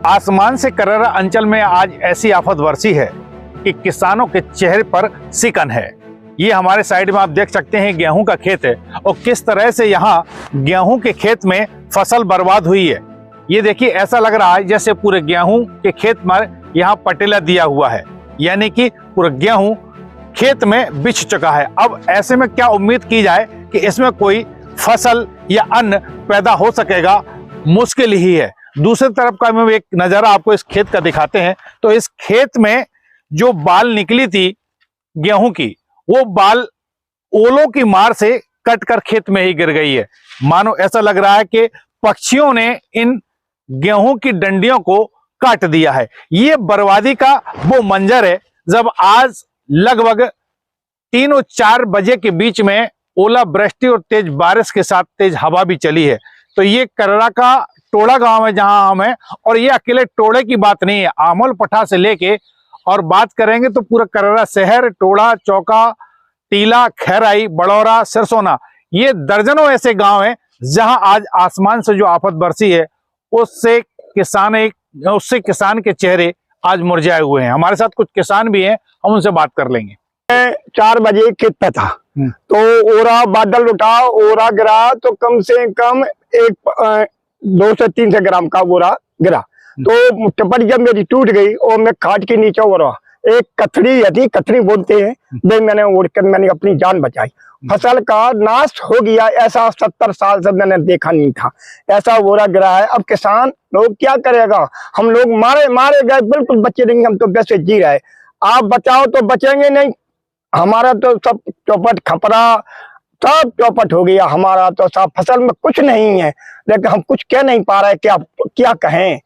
आसमान से कररा अंचल में आज ऐसी आफत बरसी है कि किसानों के चेहरे पर सिकन है। ये हमारे साइड में आप देख सकते हैं गेहूं का खेत है और किस तरह से यहाँ गेहूं के खेत में फसल बर्बाद हुई है। ये देखिए, ऐसा लग रहा है जैसे पूरे गेहूं के खेत में यहाँ पटेला दिया हुआ है, यानी कि पूरा गेहूं खेत में बिछ चुका है। अब ऐसे में क्या उम्मीद की जाए कि इसमें कोई फसल या अन्न पैदा हो सकेगा, मुश्किल ही है। दूसरी तरफ का हम एक नजारा आपको इस खेत का दिखाते हैं। तो इस खेत में जो बाल निकली थी गेहूं की, वो बाल ओलों की मार से कट कर खेत में ही गिर गई है। मानो ऐसा लग रहा है कि पक्षियों ने इन गेहूं की डंडियों को काट दिया है। ये बर्बादी का वो मंजर है जब आज लगभग 3 और 4 बजे के बीच में ओलावृष्टि और तेज बारिश के साथ तेज हवा भी चली है। तो ये कररा का टोड़ा गांव है जहां हम हैं, और ये अकेले टोड़े की बात नहीं है। आमोल पठा से लेके और बात करेंगे तो पूरा कररा शहर, टोड़ा, चौका, टीला, खैराई, बड़ौरा, सिरसोना, ये दर्जनों ऐसे गांव हैं जहां आज आसमान से जो आफत बरसी है उससे किसान के चेहरे आज मुरझाए हुए हैं। हमारे साथ कुछ किसान भी हैं, हम उनसे बात कर लेंगे। 4 बजे खेत पे था तो ओरा बादल उठा, ओरा गिरा तो कम से कम 200 से 300 ग्राम का ओरा गिरा। तो टपरी जब मेरी टूट गई और मैं खाट के नीचे ओरा, एक कथड़ी थी, कथड़ी बोलते हैं, वे मैंने ओढ़कर मैंने अपनी जान बचाई। फसल का नाश हो गया, ऐसा 70 साल से मैंने देखा नहीं था। ऐसा ओरा गिरा है। अब किसान लोग क्या करेगा? हम लोग मारे गए, बिल्कुल बचे नहीं, हम तो वैसे जी रहे। आप बचाओ तो बचेंगे नहीं। हमारा तो सब चौपट खपरा, सब चौपट हो गया। हमारा तो सब फसल में कुछ नहीं है, लेकिन हम कुछ कह नहीं पा रहे कि आप क्या कहें।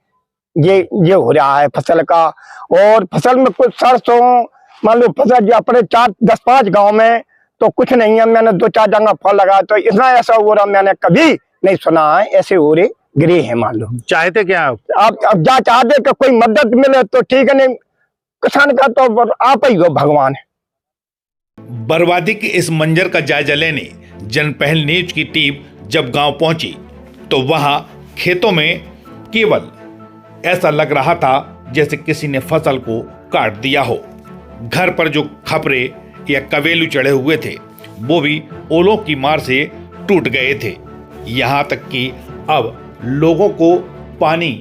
ये हो रहा है फसल का। और फसल में कुछ सरसों, मान लो फसल जो अपने 10-5 गांव में तो कुछ नहीं है। मैंने 2-4 जगह फल लगाया तो इतना ऐसा हो रहा मैंने कभी नहीं सुना है। ऐसे हो रहे गिरे हैं। मान लो चाहते क्या आप अब जा चाहते कि कोई मदद मिले तो ठीक है, नहीं किसान का तो आप ही हो भगवान है। बर्बादी के इस मंजर का जायजा लेने जनपहल न्यूज की टीम जब गांव पहुंची तो वहां खेतों में केवल ऐसा लग रहा था जैसे किसी ने फसल को काट दिया हो। घर पर जो खपरे या कवेलू चढ़े हुए थे वो भी ओलों की मार से टूट गए थे। यहाँ तक कि अब लोगों को पानी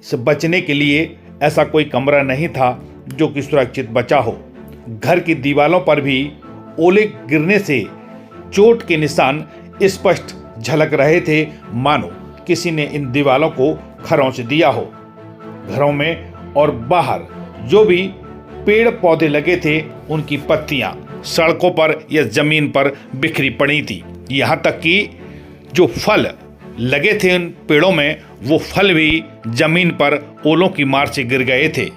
से बचने के लिए ऐसा कोई कमरा नहीं था जो कि सुरक्षित बचा हो। घर की दीवारों पर भी ओले गिरने से चोट के निशान स्पष्ट झलक रहे थे, मानो किसी ने इन दीवारों को खरोंच दिया हो। घरों में और बाहर जो भी पेड़ पौधे लगे थे उनकी पत्तियां सड़कों पर या जमीन पर बिखरी पड़ी थी। यहाँ तक कि जो फल लगे थे उन पेड़ों में, वो फल भी जमीन पर ओलों की मार से गिर गए थे।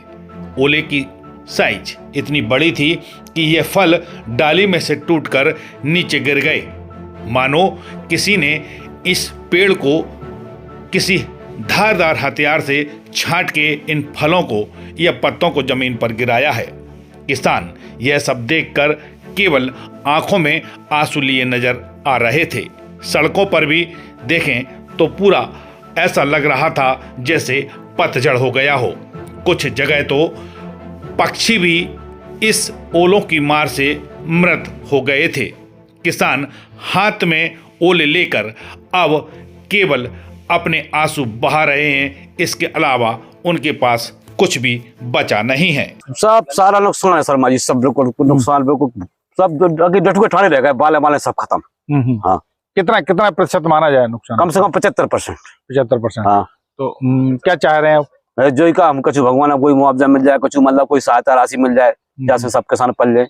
ओले की साइज इतनी बड़ी थी कि यह फल डाली में से टूटकर नीचे गिर गए, मानो किसी ने इस पेड़ को किसी धारदार हथियार से छांट के इन फलों को या पत्तों को जमीन पर गिराया है। किसान यह सब देखकर केवल आंखों में आंसू लिए नजर आ रहे थे। सड़कों पर भी देखें तो पूरा ऐसा लग रहा था जैसे पतझड़ हो गया हो। कुछ जगह तो पक्षी भी इस ओलों की मार से मृत हो गए थे। किसान हाथ में ओले लेकर अब केवल अपने आंसू बहा रहे हैं, इसके अलावा उनके पास कुछ भी बचा नहीं है। सब सारा नुकसान है शर्मा जी, सब बिल्कुल नुकसान, बिल्कुल सब डटुए ठाने रह गए, बाले सब खत्म। हाँ, कितना प्रतिशत माना जाए नुकसान? कम से कम 75%। 75%। हाँ, तो क्या चाह रहे हैं? जो ही का हम कछु भगवान कोई मुआवजा मिल जाए, कछु मतलब कोई सहायता राशि मिल जाए जैसे सब किसान पल जाए,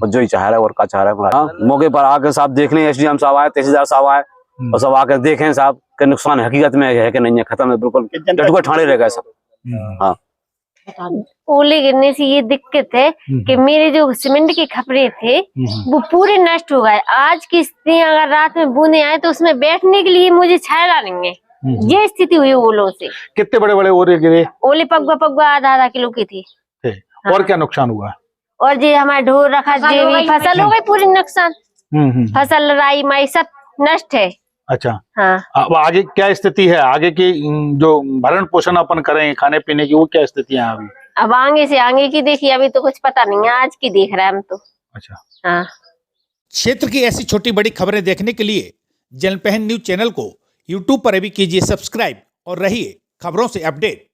और जो ही चाह रहा है और का चाह रहा है। हाँ, मौके पर आकर साहब देख लें, एसडीएम साहब आए, तहसीलदार साहब आए और सब आकर देखें साहब के नुकसान हकीकत में है कि नहीं है, खत्म है, बिल्कुल डटुए ठाने रह गए सब। हाँ, ओले गिरने से ये दिक्कत है कि मेरे जो सीमेंट के खपरे थे वो पूरे नष्ट हो गए। आज की स्थिति अगर रात में बूंदे आए तो उसमें बैठने के लिए मुझे छाया नहीं है। ये स्थिति हुई ओलों से। कितने बड़े बड़े ओले गिरे? ओले पगवा आधा किलो की थी। हाँ। और क्या नुकसान हुआ? और जी हमारे ढोर रखा, फसल हो गई पूरी नुकसान। फसल राई माई सब नष्ट है। अच्छा, हाँ। अब आगे क्या स्थिति है? आगे की जो भरण पोषण अपन करें खाने पीने की, वो क्या स्थिति है अभी? अब आगे की देखिए, अभी तो कुछ पता नहीं है, आज की देख रहे हैं हम तो। अच्छा, हाँ। क्षेत्र की ऐसी छोटी बड़ी खबरें देखने के लिए जनपहल न्यूज चैनल को यूट्यूब पर भी कीजिए सब्सक्राइब और रहिए खबरों से अपडेट।